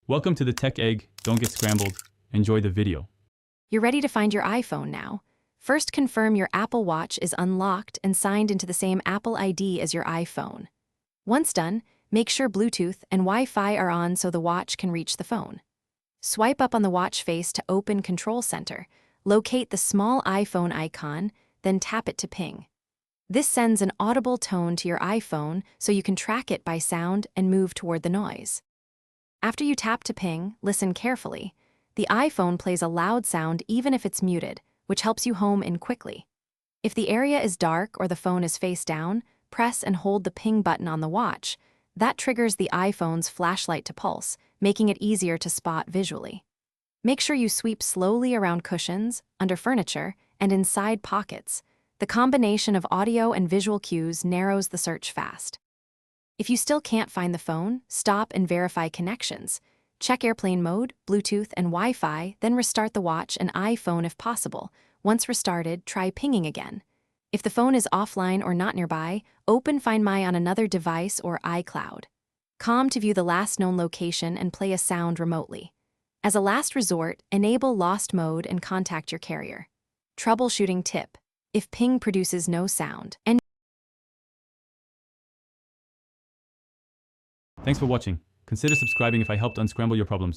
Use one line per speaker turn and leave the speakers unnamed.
Welcome to the Tech Egg. Don't get scrambled. Enjoy the video.
You're ready to find your iPhone now. First, confirm your Apple Watch is unlocked and signed into the same Apple ID as your iPhone. Once done, make sure Bluetooth and Wi-Fi are on so the watch can reach the phone. Swipe up on the watch face to open Control Center. Locate the small iPhone icon, then tap it to ping. This sends an audible tone to your iPhone so you can track it by sound and move toward the noise. After you tap to ping, listen carefully. The iPhone plays a loud sound even if it's muted, which helps you home in quickly. If the area is dark or the phone is face down, press and hold the ping button on the watch. That triggers the iPhone's flashlight to pulse, making it easier to spot visually. Make sure you sweep slowly around cushions, under furniture, and inside pockets. The combination of audio and visual cues narrows the search fast. If you still can't find the phone, stop and verify connections. Check airplane mode, Bluetooth, and Wi-Fi, then restart the watch and iPhone if possible. Once restarted, try pinging again. If the phone is offline or not nearby, open Find My on another device or iCloud. Calm to view the last known location and play a sound remotely. As a last resort, enable lost mode and contact your carrier. Troubleshooting tip: if ping produces no sound, and
Thanks for watching. Consider subscribing if I helped unscramble your problems.